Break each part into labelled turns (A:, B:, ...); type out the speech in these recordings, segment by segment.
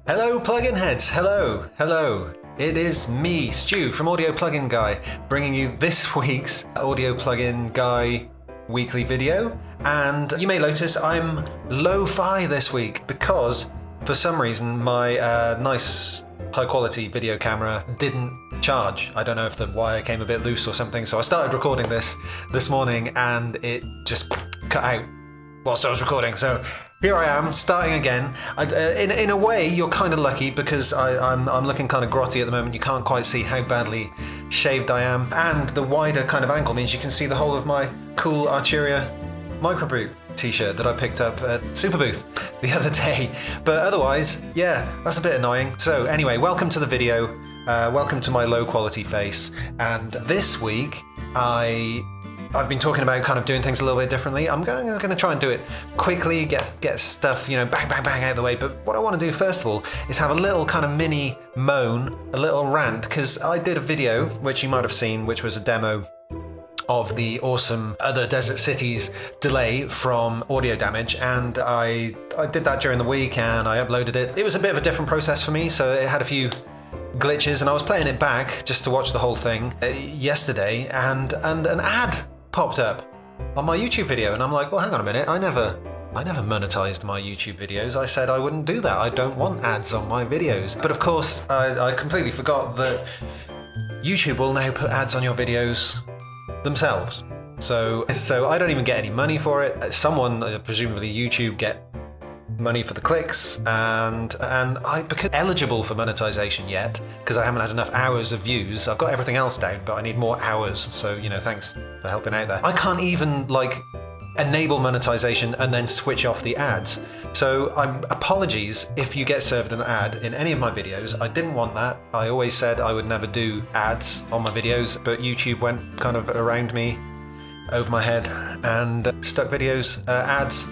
A: Hello plugin heads, hello. It is me, Stu from Audio Plugin Guy, bringing you this week's Audio Plugin Guy weekly video. And you may notice I'm lo-fi this week because for some reason my nice high quality video camera didn't charge. I don't know if the wire came a bit loose or something, so I started recording this morning and it just cut out whilst I was recording. So here I am, starting again. In a way, you're kind of lucky because I'm looking kind of grotty at the moment. You can't quite see how badly shaved I am. And the wider kind of angle means you can see the whole of my cool Arturia Microboot t-shirt that I picked up at Superbooth the other day. But otherwise, yeah, that's a bit annoying. So anyway, welcome to the video. Welcome to my low quality face. And this week, I've been talking about kind of doing things a little bit differently. I'm going to try and do it quickly, get stuff, bang, bang, bang out of the way. But what I want to do first of all is have a little kind of mini moan, a little rant, because I did a video, which you might have seen, which was a demo of the awesome Other Desert Cities delay from Audio Damage. And I did that during the week and I uploaded it. It was a bit of a different process for me, so it had a few glitches, and I was playing it back just to watch the whole thing yesterday, and an ad popped up on my YouTube video, and I'm like, well, hang on a minute, I never monetized my YouTube videos. I said I wouldn't do that. I don't want ads on my videos. But of course, I completely forgot that YouTube will now put ads on your videos themselves. So I don't even get any money for it. Someone, presumably YouTube, get money for the clicks, and I, because eligible for monetization yet, because I haven't had enough hours of views. I've got everything else down, but I need more hours. So thanks for helping out there. I can't even enable monetization and then switch off the ads. So apologies if you get served an ad in any of my videos. I didn't want that. I always said I would never do ads on my videos, but YouTube went kind of around me, over my head, and stuck videos, ads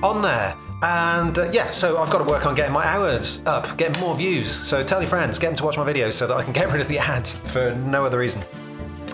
A: on there. And so I've got to work on getting my hours up, getting more views. So tell your friends, get them to watch my videos so that I can get rid of the ads for no other reason.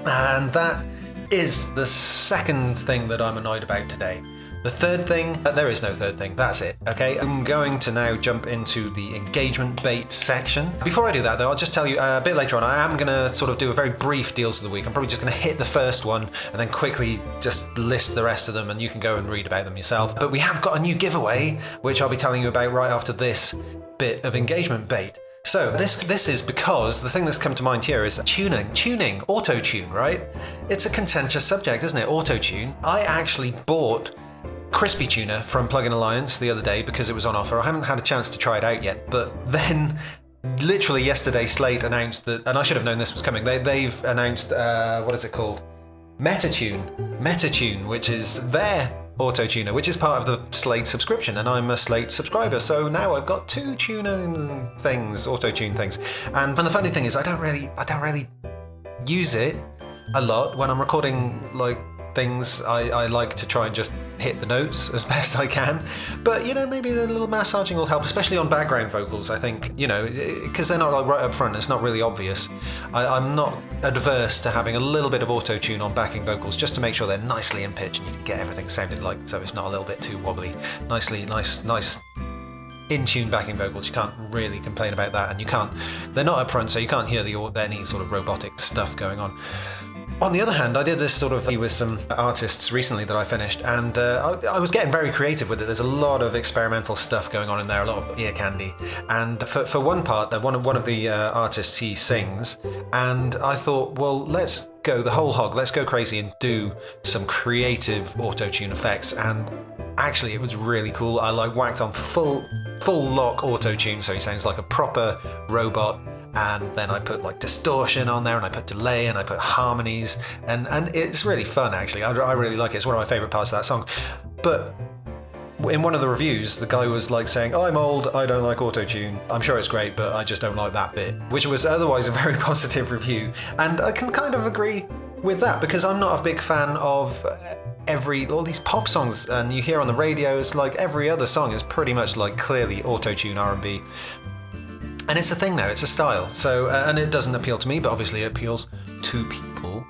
A: And that is the second thing that I'm annoyed about today. The third thing, there is no third thing, that's it, okay? I'm going to now jump into the engagement bait section. Before I do that though, I'll just tell you a bit later on, I am gonna sort of do a very brief deals of the week. I'm probably just gonna hit the first one and then quickly just list the rest of them, and you can go and read about them yourself. But we have got a new giveaway, which I'll be telling you about right after this bit of engagement bait. So this is because the thing that's come to mind here is tuning, Autotune, right? It's a contentious subject, isn't it? Autotune. I actually bought Crispy Tuner from Plugin Alliance the other day because it was on offer. I haven't had a chance to try it out yet, but then literally yesterday Slate announced that, and I should have known this was coming, they've announced, what is it called? Metatune, which is their auto-tuner, which is part of the Slate subscription, and I'm a Slate subscriber, so now I've got two tuner things, auto-tune things. And the funny thing is I don't really use it a lot when I'm recording things. I like to try and just hit the notes as best I can, but maybe a little massaging will help, especially on background vocals. I think because they're not right up front, it's not really obvious. I'm not adverse to having a little bit of auto-tune on backing vocals just to make sure they're nicely in pitch and you can get everything sounded like, so it's not a little bit too wobbly. Nice in tune backing vocals. You can't really complain about that, and they're not up front, so you can't hear any sort of robotic stuff going on. On the other hand, I did this sort of with some artists recently that I finished, and I was getting very creative with it. There's a lot of experimental stuff going on in there, a lot of ear candy. And for one part, one of the artists, he sings, and I thought, well, let's go the whole hog, let's go crazy and do some creative auto-tune effects. And actually, it was really cool. I whacked on full lock auto-tune, so he sounds like a proper robot. And then I put distortion on there, and I put delay, and I put harmonies, and it's really fun actually. I really like it. It's one of my favorite parts of that song. But in one of the reviews, the guy was saying, I'm old, I don't like autotune. I'm sure it's great, but I just don't like that bit, which was otherwise a very positive review. And I can kind of agree with that, because I'm not a big fan of all these pop songs, and you hear on the radio, it's like every other song is pretty much clearly autotune R&B. And it's a thing now, it's a style. So, and it doesn't appeal to me, but obviously it appeals to people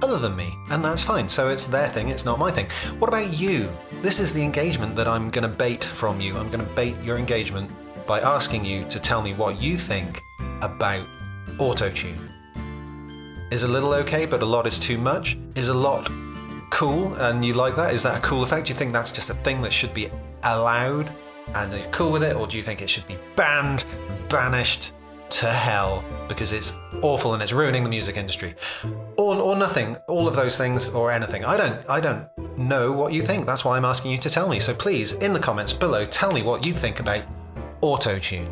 A: other than me, and that's fine. So it's their thing, it's not my thing. What about you? This is the engagement that I'm gonna bait from you. I'm gonna bait your engagement by asking you to tell me what you think about Autotune. Is a little okay, but a lot is too much? Is a lot cool and you like that? Is that a cool effect? Do you think that's just a thing that should be allowed and you're cool with it? Or do you think it should be banned and banished to hell because it's awful and it's ruining the music industry? Or nothing, all of those things or anything. I don't know what you think. That's why I'm asking you to tell me. So please, in the comments below, tell me what you think about Autotune.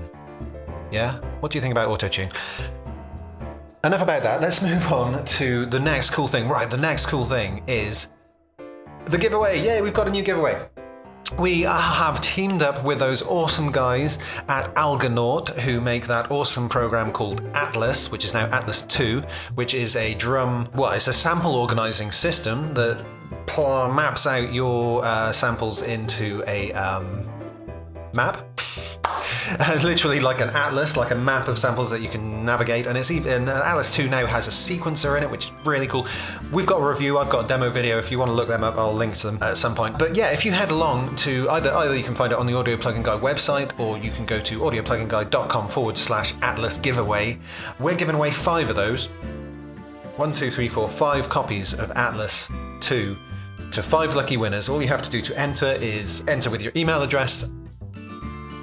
A: Yeah? What do you think about Autotune? Enough about that. Let's move on to the next cool thing. Right, the next cool thing is the giveaway. Yay, we've got a new giveaway. We have teamed up with those awesome guys at Algonaut who make that awesome program called Atlas, which is now Atlas 2, which is a it's a sample organizing system that maps out your samples into a map. Literally like an atlas, like a map of samples that you can navigate, and Atlas 2 now has a sequencer in it, which is really cool. We've got a review, I've got a demo video. If you want to look them up, I'll link to them at some point. But yeah, if you head along to either you can find it on the Audio Plugin Guide website, or you can go to audiopluginguide.com/Atlas giveaway. We're giving away 5 of those. 5 copies of Atlas 2 to 5 lucky winners. All you have to do to enter is enter with your email address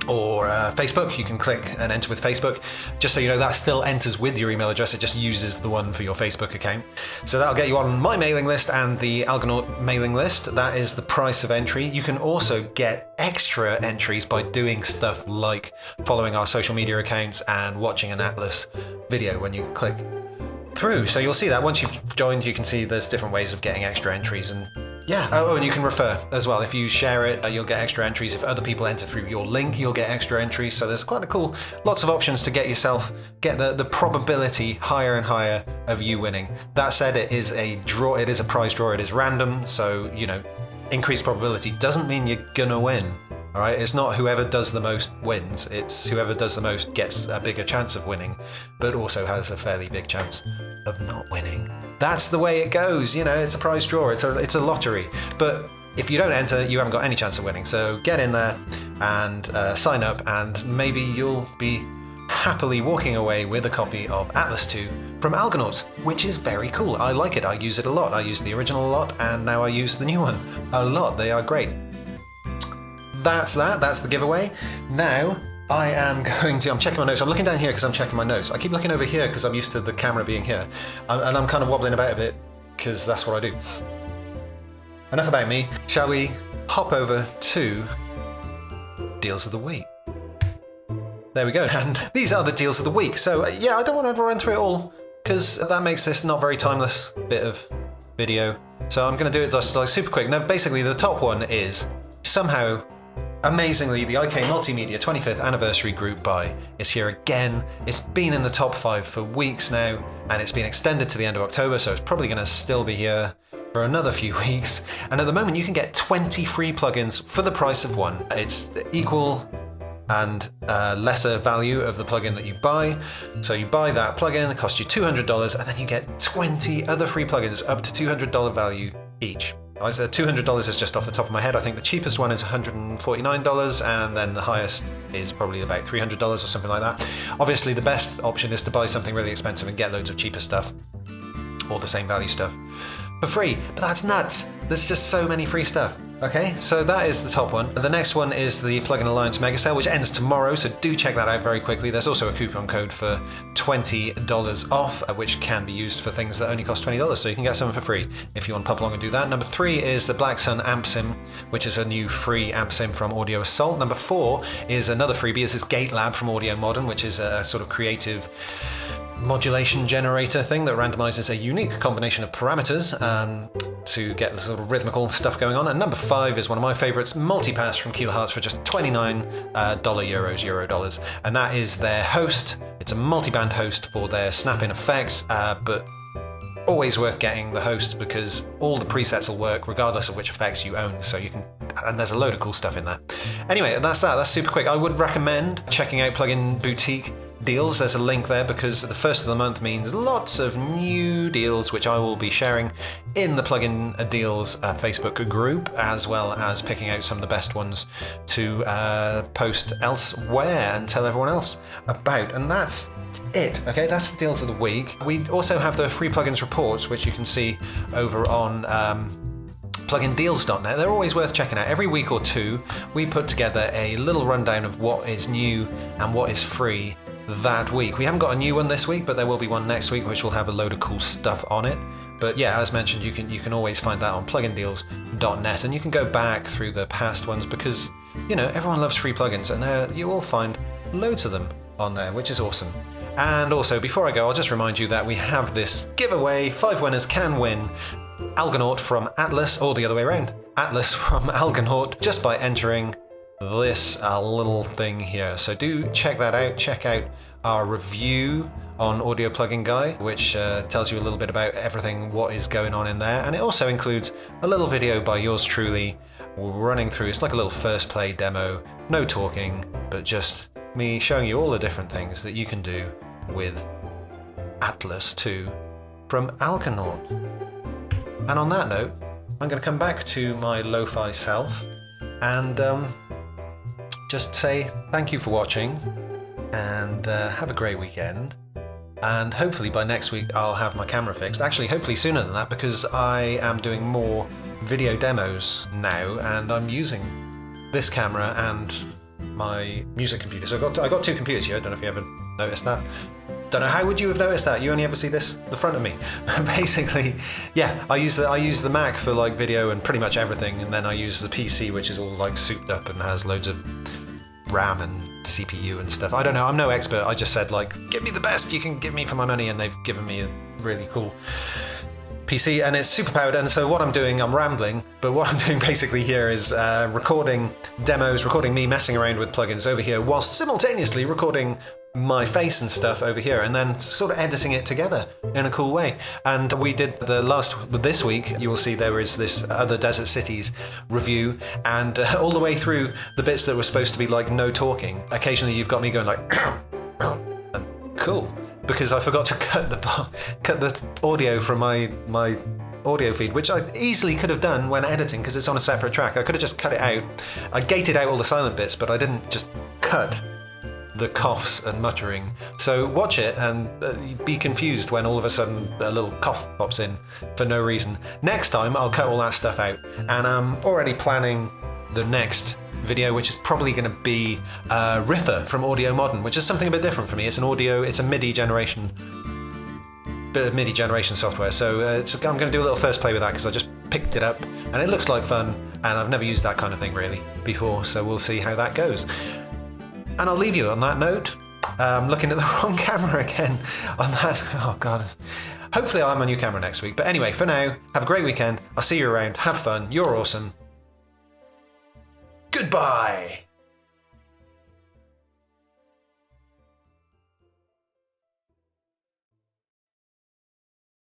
A: or Facebook. You can click and enter with Facebook. Just so you know, that still enters with your email address. It just uses the one for your Facebook account. So that'll get you on my mailing list and the Algonaut mailing list. That is the price of entry. You can also get extra entries by doing stuff like following our social media accounts and watching an Atlas video when you click through. So you'll see that once you've joined, you can see there's different ways of getting extra entries. And yeah, and you can refer as well. If you share it, you'll get extra entries. If other people enter through your link, you'll get extra entries. So there's quite a cool, lots of options to get the probability higher and higher of you winning. That said, it is a draw, it is a prize draw, it is random. So, you know, increased probability doesn't mean you're gonna win. All right, it's not whoever does the most wins. It's whoever does the most gets a bigger chance of winning, but also has a fairly big chance of not winning. That's the way it goes. You know, it's a prize draw. It's a lottery. But if you don't enter, you haven't got any chance of winning. So get in there and sign up, and maybe you'll be happily walking away with a copy of Atlas 2 from Algonaut, which is very cool. I like it. I use it a lot. I use the original a lot, and now I use the new one a lot. They are great. That's the giveaway. Now I'm checking my notes. I'm looking down here because I'm checking my notes. I keep looking over here because I'm used to the camera being here. And I'm kind of wobbling about a bit because that's what I do. Enough about me. Shall we hop over to Deals of the Week? There we go. And these are the Deals of the Week. So yeah, I don't want to run through it all because that makes this not very timeless bit of video. So I'm going to do it just like super quick. Now, basically the top one is somehow, amazingly, the IK Multimedia 25th Anniversary Group Buy is here again. It's been in the top 5 for weeks now, and it's been extended to the end of October, so it's probably going to still be here for another few weeks. And at the moment, you can get 20 free plugins for the price of one. It's the equal and lesser value of the plugin that you buy. So you buy that plugin, it costs you $200, and then you get 20 other free plugins up to $200 value each. $200 is just off the top of my head. I think the cheapest one is $149, and then the highest is probably about $300 or something like that. Obviously, the best option is to buy something really expensive and get loads of cheaper stuff, or the same value stuff, for free. But that's nuts. There's just so many free stuff. Okay, so that is the top one. The next one is the Plugin Alliance Mega Sale, which ends tomorrow, so do check that out very quickly. There's also a coupon code for $20 off, which can be used for things that only cost $20, so you can get some for free if you want to pop along and do that. Number 3 is the Black Sun Amp Sim, which is a new free amp sim from Audio Assault. Number 4 is another freebie, is this Gate Lab from Audio Modern, which is a sort of creative modulation generator thing that randomizes a unique combination of parameters to get the sort of rhythmical stuff going on. And number 5 is one of my favorites, Multipass from Kilohertz for just $29 euros. And that is their host. It's a multi-band host for their snap-in effects, but always worth getting the host because all the presets will work regardless of which effects you own. So you can, and there's a load of cool stuff in there. Anyway, that's that. That's super quick. I would recommend checking out Plugin Boutique deals. There's a link there because the first of the month means lots of new deals, which I will be sharing in the Plugin Deals Facebook group, as well as picking out some of the best ones to post elsewhere and tell everyone else about. And that's it. Okay, that's the deals of the week. We also have the free plugins reports, which you can see over on plugindeals.net. They're always worth checking out. Every week or two, we put together a little rundown of what is new and what is free that week. We haven't got a new one this week, but there will be one next week, which will have a load of cool stuff on it. But yeah, as mentioned, you can always find that on plugindeals.net, and you can go back through the past ones because, you know, everyone loves free plugins, and you will find loads of them on there, which is awesome. And also, before I go, I'll just remind you that we have this giveaway. 5 winners can win Algonaut from Atlas, or the other way around, Atlas from Algonaut, just by entering this little thing here. So do check that out. Check out our review on Audio Plugin Guy, which tells you a little bit about everything, what is going on in there. And it also includes a little video by yours truly running through. It's like a little first play demo, no talking, but just me showing you all the different things that you can do with Atlas 2 from Algonaut. And on that note, I'm going to come back to my lo-fi self and just say thank you for watching, and have a great weekend. And hopefully by next week I'll have my camera fixed. Actually, hopefully sooner than that, because I am doing more video demos now, and I'm using this camera and my music computer. So I got 2 computers here. I don't know if you ever noticed that. Don't know, how would you have noticed that? You only ever see the front of me. Basically, yeah, I use the Mac for like video and pretty much everything, and then I use the PC, which is all like souped up and has loads of RAM and CPU and stuff. I don't know, I'm no expert. I just said, like, give me the best you can give me for my money, and they've given me a really cool PC, and it's super powered. And so what I'm doing, I'm rambling, but what I'm doing basically here is recording demos, recording me messing around with plugins over here, whilst simultaneously recording my face and stuff over here, and then sort of editing it together in a cool way. And we did this week, you will see there is this other Desert Cities review, and all the way through the bits that were supposed to be like no talking, occasionally you've got me going like and cool, because I forgot to cut the audio from my audio feed, which I easily could have done when editing because it's on a separate track. I could have just cut it out. I gated out all the silent bits, but I didn't just cut the coughs and muttering. So watch it and be confused when all of a sudden a little cough pops in for no reason. Next time I'll cut all that stuff out, and I'm already planning the next video, which is probably going to be Riffer from Audio Modern, which is something a bit different for me. It's a MIDI generation, bit of MIDI generation software. So I'm going to do a little first play with that because I just picked it up and it looks like fun, and I've never used that kind of thing really before, so we'll see how that goes. And I'll leave you on that note. Looking at the wrong camera again on that. Oh God. Hopefully I'll have my new camera next week. But anyway, for now, have a great weekend. I'll see you around. Have fun. You're awesome. Goodbye.